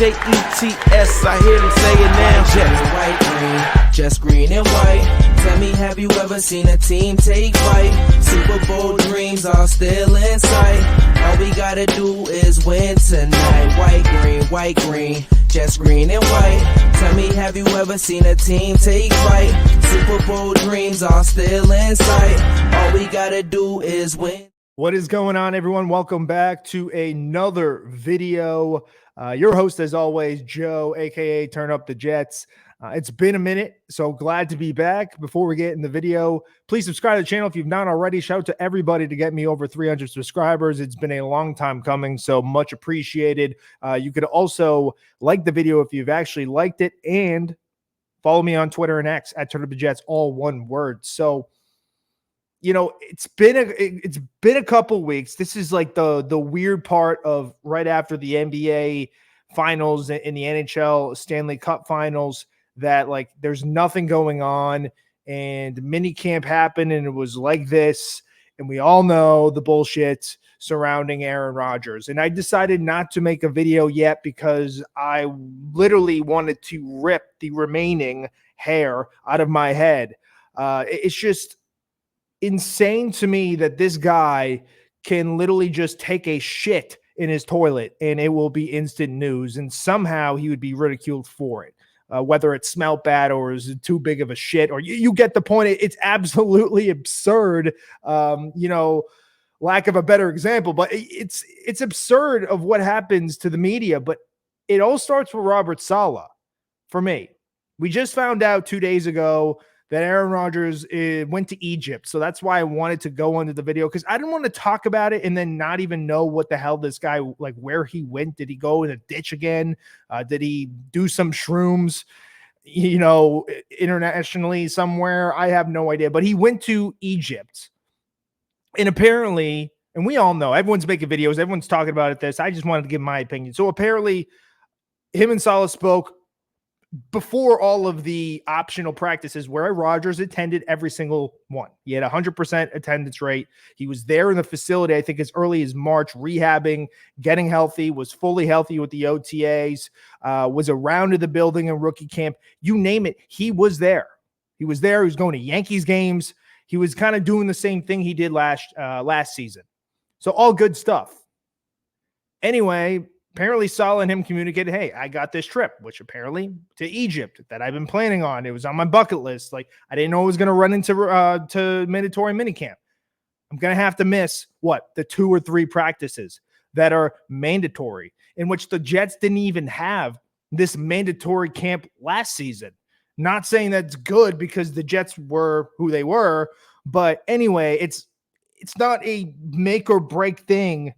Jets, I hear them say it now. Jets, white, green, just green and white. Tell me, have you ever seen a team take flight? Super Bowl dreams are still in sight. All we gotta do is win tonight. White, green, just green and white. Tell me, have you ever seen a team take flight? Super Bowl dreams are still in sight. All we gotta do is win. What is going on, everyone? Welcome back to another video. Your host, as always, Joe, aka Turn Up the Jets. It's been a minute, so glad to be back. Before we get in the video, please subscribe to the channel if you've not already. Shout out to everybody to get me over 300 subscribers. It's been a long time coming, so much appreciated. You could also like the video if you've actually liked it, and follow me on Twitter and X at Turn Up the Jets, all one word. So, you know, it's been a couple weeks. This is like the weird part of right after the NBA finals and the NHL Stanley Cup finals that, like, there's nothing going on, and minicamp happened and it was like this, and we all know the bullshit surrounding Aaron Rodgers. And I decided not to make a video yet because I literally wanted to rip the remaining hair out of my head. It's just insane to me that this guy can literally just take a shit in his toilet and it will be instant news, and somehow he would be ridiculed for it, whether it smelled bad or is too big of a shit, or you get the point. It's absolutely absurd. You know, lack of a better example, but it's absurd of what happens to the media. But it all starts with Robert Saleh. For me, we just found out 2 days ago that Aaron Rodgers went to Egypt. So that's why I wanted to go into the video, because I didn't want to talk about it and then not even know what the hell this guy, like, where he went. Did he go in a ditch again? Did he do some shrooms, you know, internationally somewhere? I have no idea. But he went to Egypt. And apparently, and we all know, everyone's making videos, everyone's talking about this. I just wanted to give my opinion. So apparently, him and Saleh spoke before all of the optional practices where Rodgers attended every single one. He had 100% attendance rate. He was there in the facility, I think, as early as March, rehabbing, getting healthy, was fully healthy with the OTAs, was around to the building in rookie camp. You name it, he was there. He was there. He was going to Yankees games. He was kind of doing the same thing he did last season. So all good stuff. Anyway, apparently Saleh and him communicated, hey, I got this trip, which apparently to Egypt that I've been planning on. It was on my bucket list. Like, I didn't know I was going to run into to mandatory minicamp. I'm going to have to miss, the 2 or 3 practices that are mandatory, in which the Jets didn't even have this mandatory camp last season. Not saying that's good because the Jets were who they were, but anyway, it's not a make or break thing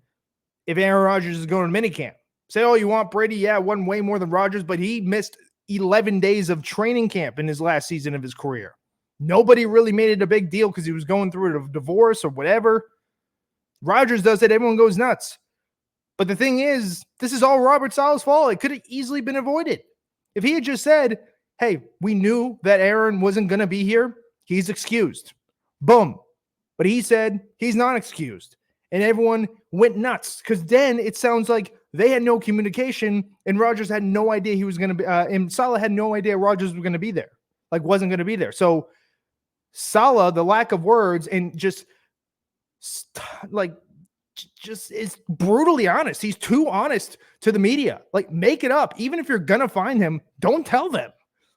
if Aaron Rodgers is going to minicamp. Say, oh, you want Brady? Yeah, won way more than Rodgers, but he missed 11 days of training camp in his last season of his career. Nobody really made it a big deal because he was going through a divorce or whatever. Rodgers does it, everyone goes nuts. But the thing is, this is all Robert Saleh's fault. It could have easily been avoided. If he had just said, hey, we knew that Aaron wasn't going to be here, he's excused. Boom. But he said he's not excused. And everyone went nuts, because then it sounds like they had no communication and Rodgers had no idea he was going to be, and Saleh had no idea Rodgers was going to be there, wasn't going to be there. So Saleh, the lack of words and just is brutally honest. He's too honest to the media. Like, make it up. Even if you're going to find him, don't tell them.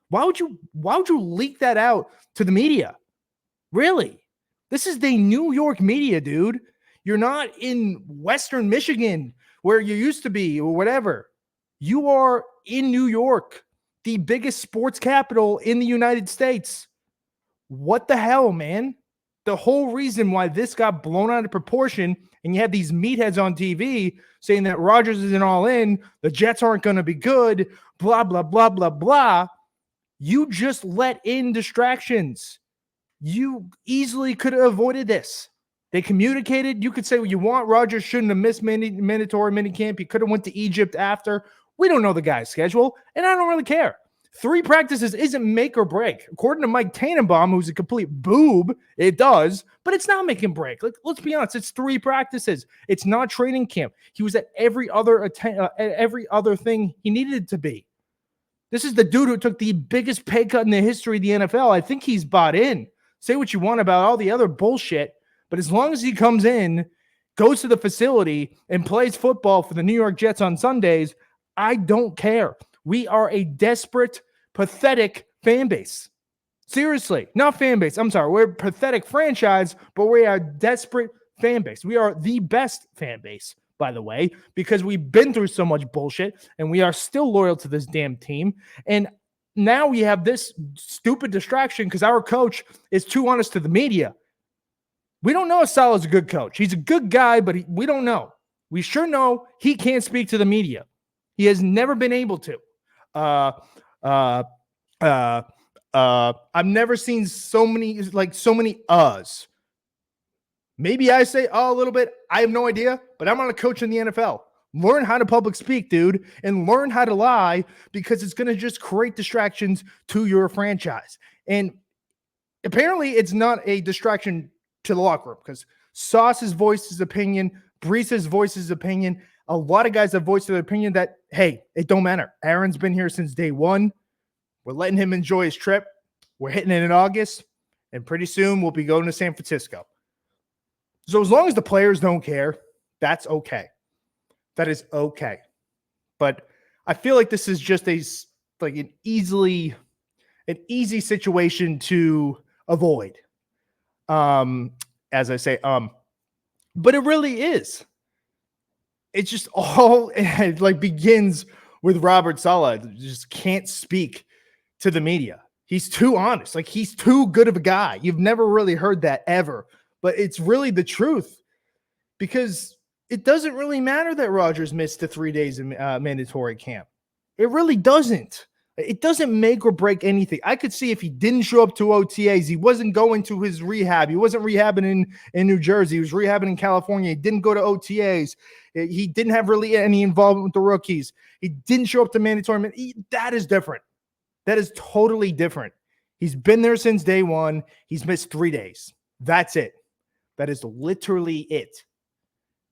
Why would you leak that out to the media? Really? This is the New York media, dude. You're not in Western Michigan where you used to be or whatever. You are in New York, the biggest sports capital in the United States. What the hell, man? The whole reason why this got blown out of proportion, and you had these meatheads on TV saying that Rodgers isn't all in, the Jets aren't going to be good, blah, blah, blah, blah, blah. You just let in distractions. You easily could have avoided this. They communicated. You could say what you want. Rodgers shouldn't have missed mandatory minicamp. He could have went to Egypt after. We don't know the guy's schedule, and I don't really care. 3 practices isn't make or break. According to Mike Tannenbaum, who's a complete boob, it does, but it's not make and break. Like, let's be honest, it's 3 practices. It's not training camp. He was at every other thing he needed to be. This is the dude who took the biggest pay cut in the history of the NFL. I think he's bought in. Say what you want about all the other bullshit, but as long as he comes in, goes to the facility, and plays football for the New York Jets on Sundays, I don't care. We are a desperate, pathetic fan base. Seriously, not fan base. I'm sorry. We're a pathetic franchise, but we are a desperate fan base. We are the best fan base, by the way, because we've been through so much bullshit and we are still loyal to this damn team. And now we have this stupid distraction because our coach is too honest to the media. We don't know if Salah's a good coach. He's a good guy, but we don't know. We sure know he can't speak to the media. He has never been able to. I've never seen so many uhs. Maybe I say a little bit. I have no idea, but I'm not a coach in the NFL. Learn how to public speak, dude, and learn how to lie because it's going to just create distractions to your franchise. And apparently it's not a distraction to the locker room because Sauce's voiced his opinion, Brees's voiced his opinion. A lot of guys have voiced their opinion that, hey, it don't matter. Aaron's been here since day one. We're letting him enjoy his trip. We're hitting it in August, and pretty soon we'll be going to San Francisco. So as long as the players don't care, that's okay. That is okay. But I feel like this is just an easy situation to avoid. As I say, but it really is. It's just all begins with Robert Saleh. Just can't speak to the media. He's too honest. Like, he's too good of a guy. You've never really heard that ever, but it's really the truth because it doesn't really matter that Rodgers missed the 3 days of mandatory camp. It really doesn't. It doesn't make or break anything. I could see if he didn't show up to OTAs, he wasn't going to his rehab. He wasn't rehabbing in New Jersey. He was rehabbing in California. He didn't go to OTAs. He didn't have really any involvement with the rookies. He didn't show up to mandatory. That is different. That is totally different. He's been there since day one. He's missed 3 days. That's it. That is literally it.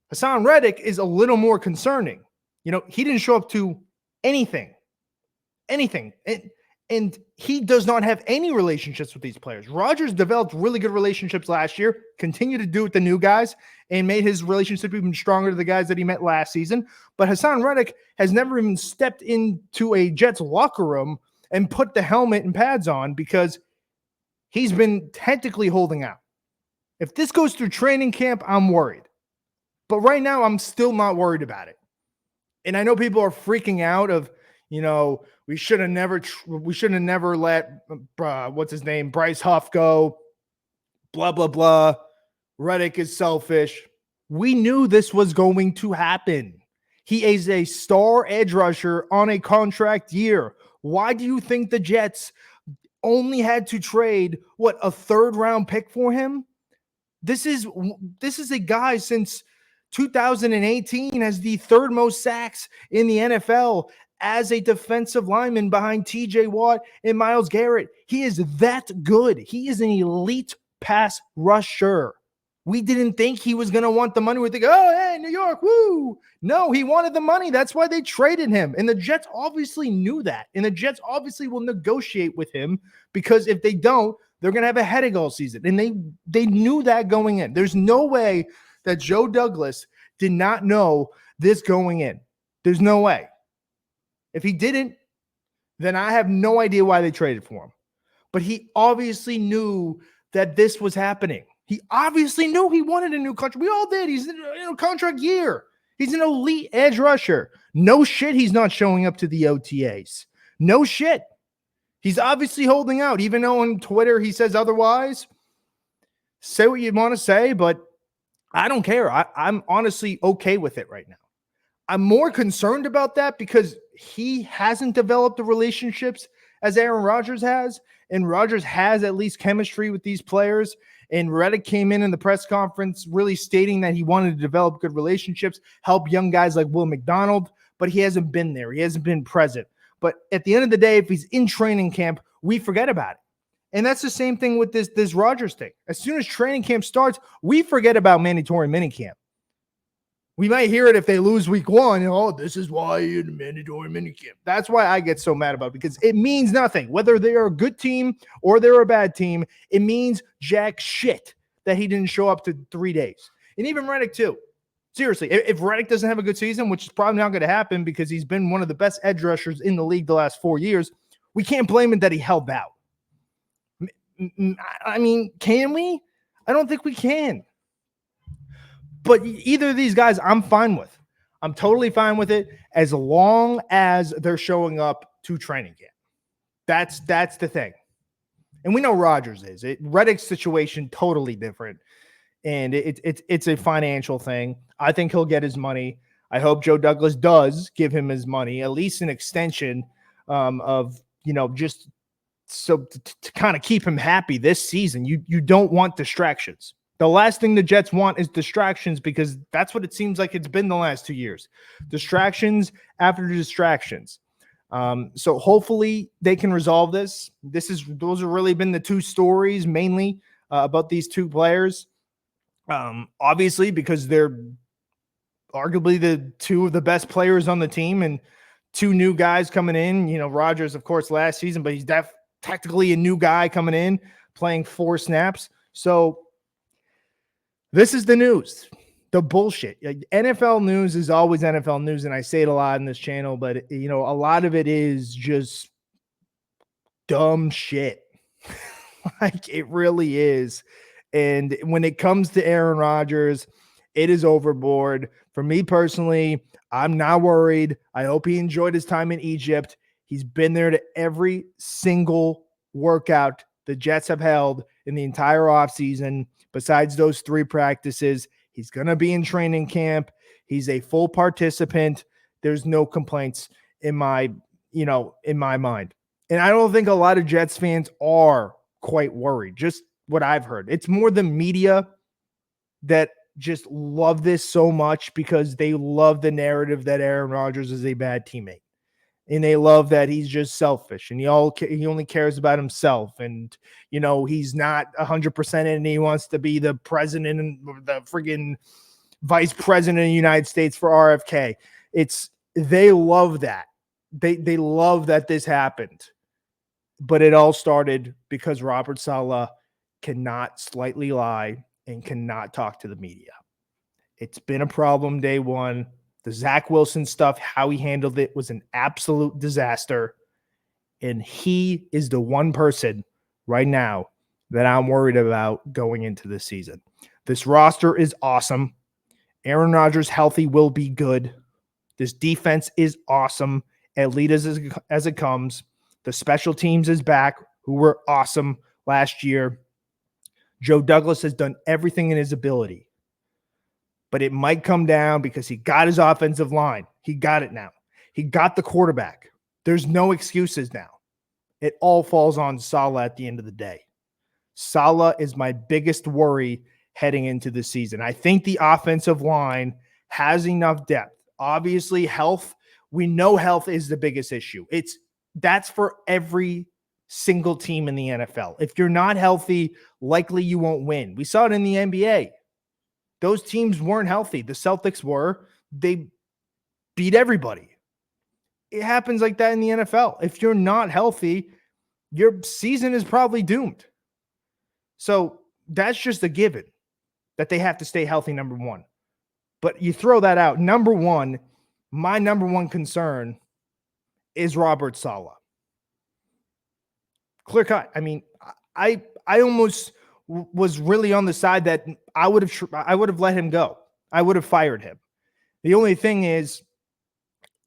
Hassan Reddick is a little more concerning. He didn't show up to anything. And he does not have any relationships with these players. Rodgers developed really good relationships last year, continued to do it with the new guys, and made his relationship even stronger to the guys that he met last season. But Hassan Reddick has never even stepped into a Jets locker room and put the helmet and pads on because he's been technically holding out. If this goes through training camp, I'm worried. But right now, I'm still not worried about it. And I know people are freaking out of, we should have never let what's his name, Bryce Huff go, blah, blah, blah. Reddick is selfish. We knew this was going to happen. He is a star edge rusher on a contract year. Why do you think the Jets only had to trade, a 3rd-round pick for him? This is a guy since 2018 has the 3rd most sacks in the NFL as a defensive lineman behind TJ Watt and Myles Garrett. He is that good. He is an elite pass rusher. We didn't think he was going to want the money. We think, oh, hey, New York, woo. No, he wanted the money. That's why they traded him. And the Jets obviously knew that. And the Jets obviously will negotiate with him because if they don't, they're going to have a headache all season. And they knew that going in. There's no way that Joe Douglas did not know this going in. There's no way. If he didn't, then I have no idea why they traded for him. But he obviously knew that this was happening. He obviously knew he wanted a new contract. We all did. He's in a contract year. He's an elite edge rusher. No shit, he's not showing up to the OTAs. No shit. He's obviously holding out, even though on Twitter he says otherwise. Say what you want to say, but I don't care. I'm honestly okay with it right now. I'm more concerned about that because he hasn't developed the relationships as Aaron Rodgers has, and Rodgers has at least chemistry with these players. And Reddick came in the press conference really stating that he wanted to develop good relationships, help young guys like Will McDonald, but he hasn't been there. He hasn't been present. But at the end of the day, if he's in training camp, we forget about it. And that's the same thing with this Rodgers thing. As soon as training camp starts, we forget about mandatory minicamp. We might hear it if they lose week 1. This is why you're in mandatory minicamp. That's why I get so mad about it, because it means nothing. Whether they're a good team or they're a bad team, it means jack shit that he didn't show up to 3 days. And even Reddick too. Seriously, if Reddick doesn't have a good season, which is probably not going to happen because he's been one of the best edge rushers in the league the last 4 years, we can't blame him that he held out. I mean, can we? I don't think we can. But either of these guys, I'm fine with. I'm totally fine with it as long as they're showing up to training camp. That's the thing. And we know Rodgers is. Reddick's situation totally different. And it's a financial thing. I think he'll get his money. I hope Joe Douglas does give him his money, at least an extension of, just so to kind of keep him happy this season. You don't want distractions. The last thing the Jets want is distractions, because that's what it seems like it's been the last 2 years. Distractions after distractions. So hopefully they can resolve this. Those have really been the two stories mainly about these two players. Obviously, because they're arguably the two of the best players on the team, and two new guys coming in. Rodgers, of course, last season, but he's technically a new guy coming in, playing 4 snaps. So this is the news, the bullshit. NFL news is always NFL news, and I say it a lot in this channel, but a lot of it is just dumb shit. Like, it really is. And when it comes to Aaron Rodgers, it is overboard. For me personally, I'm not worried. I hope he enjoyed his time in Egypt. He's been there to every single workout the Jets have held in the entire offseason. Besides those 3 practices, he's going to be in training camp. He's a full participant. There's no complaints in my mind. And I don't think a lot of Jets fans are quite worried. Just what I've heard. It's more the media that just love this so much because they love the narrative that Aaron Rodgers is a bad teammate. And they love that he's just selfish and he only cares about himself. And, he's not 100% and he wants to be the president and the friggin' vice president of the United States for RFK. They love that. They love that this happened. But it all started because Robert Saleh cannot slightly lie and cannot talk to the media. It's been a problem day one. The Zach Wilson stuff, how he handled it, was an absolute disaster. And he is the one person right now that I'm worried about going into this season. This roster is awesome. Aaron Rodgers healthy will be good. This defense is awesome, elite as it comes. The special teams is back, who were awesome last year. Joe Douglas has done everything in his ability. But it might come down because he got his offensive line. He got it now. He got the quarterback. There's no excuses now. It all falls on Saleh at the end of the day. Saleh is my biggest worry heading into the season. I think the offensive line has enough depth. Obviously, health. We know health is the biggest issue. That's for every single team in the NFL. If you're not healthy, likely you won't win. We saw it in the NBA. Those teams weren't healthy. The Celtics were. They beat everybody. It happens like that in the NFL. If you're not healthy, your season is probably doomed. So that's just a given that they have to stay healthy, number one. But you throw that out. Number one, my number one concern is Robert Saleh. Clear cut. I mean, I almost was really on the side that I would have let him go. I would have fired him. The only thing is,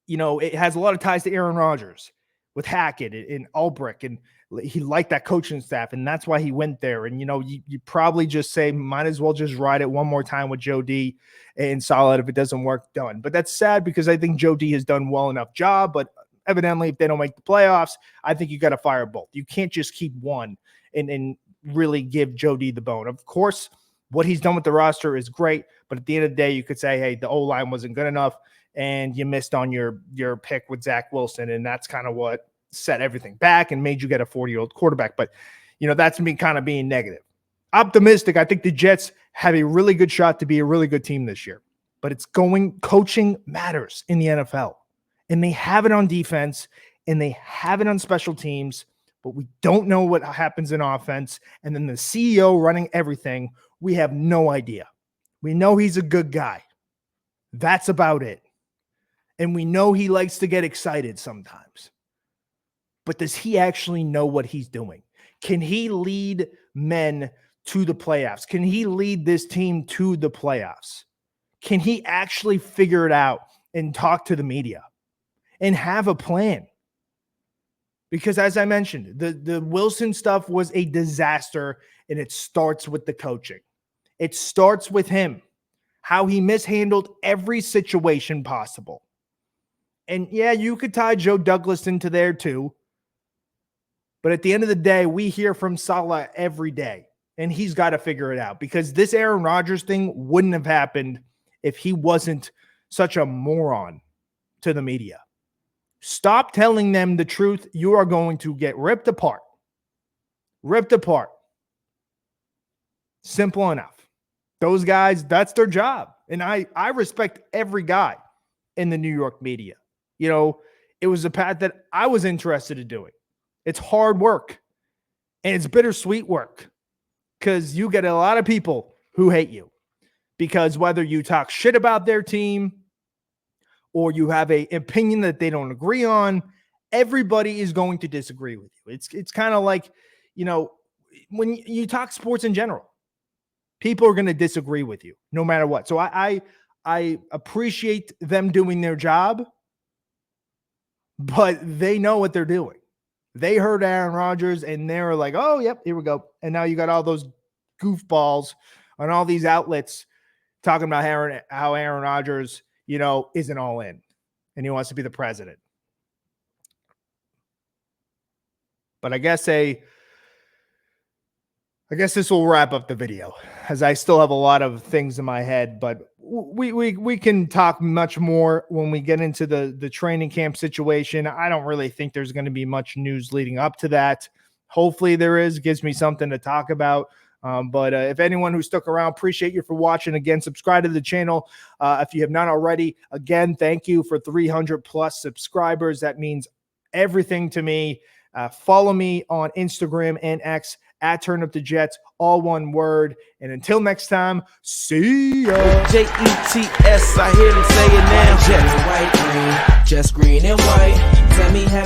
it has a lot of ties to Aaron Rodgers with Hackett and Ulbrich, and he liked that coaching staff, and that's why he went there. And, you probably just say, might as well just ride it one more time with Joe D and Saleh. If it doesn't work, done. But that's sad because I think Joe D has done well enough job, but evidently, if they don't make the playoffs, I think you got to fire both. You can't just keep one and really give Joe D the bone. Of course, what he's done with the roster is great, but at the end of the day, you could say, hey, the O-line wasn't good enough, and you missed on your pick with Zach Wilson, and that's kind of what set everything back and made you get a 40-year-old quarterback. But, that's me kind of being negative. Optimistic, I think the Jets have a really good shot to be a really good team this year. But coaching matters in the NFL. And they have it on defense, and they have it on special teams, but we don't know what happens in offense. And then the CEO running everything, we have no idea. We know he's a good guy. That's about it. And we know he likes to get excited sometimes. But does he actually know what he's doing? Can he lead men to the playoffs? Can he lead this team to the playoffs? Can he actually figure it out and talk to the media and have a plan? Because as I mentioned, the Wilson stuff was a disaster, and it starts with the coaching. It starts with him, how he mishandled every situation possible. And yeah, you could tie Joe Douglas into there too. But at the end of the day, we hear from Saleh every day, and he's got to figure it out, because this Aaron Rodgers thing wouldn't have happened if he wasn't such a moron to the media. Stop telling them the truth. You are going to get ripped apart. Ripped apart. Simple enough. Those guys, that's their job. And I respect every guy in the New York media. It was a path that I was interested in doing. It's hard work, and it's bittersweet work, because you get a lot of people who hate you, because whether you talk shit about their team or you have an opinion that they don't agree on, everybody is going to disagree with you. It's kind of like, when you talk sports in general, people are going to disagree with you no matter what. So I appreciate them doing their job, but they know what they're doing. They heard Aaron Rodgers, and they were like, oh, yep, here we go. And now you got all those goofballs on all these outlets talking about how Aaron Rodgers, isn't all in, and he wants to be the president. But I guess this will wrap up the video, as I still have a lot of things in my head, but we can talk much more when we get into the training camp situation. I don't really think there's going to be much news leading up to that. Hopefully there is. Gives me something to talk about. But if anyone who stuck around, appreciate you for watching. Again, subscribe to the channel if you have not already. Again, thank you for 300 plus subscribers. That means everything to me. Follow me on Instagram and X at Turn Up the Jets, all one word. And until next time, see ya. Jets, I hear them say it now. Jets, white, green, just green and white. Tell me, have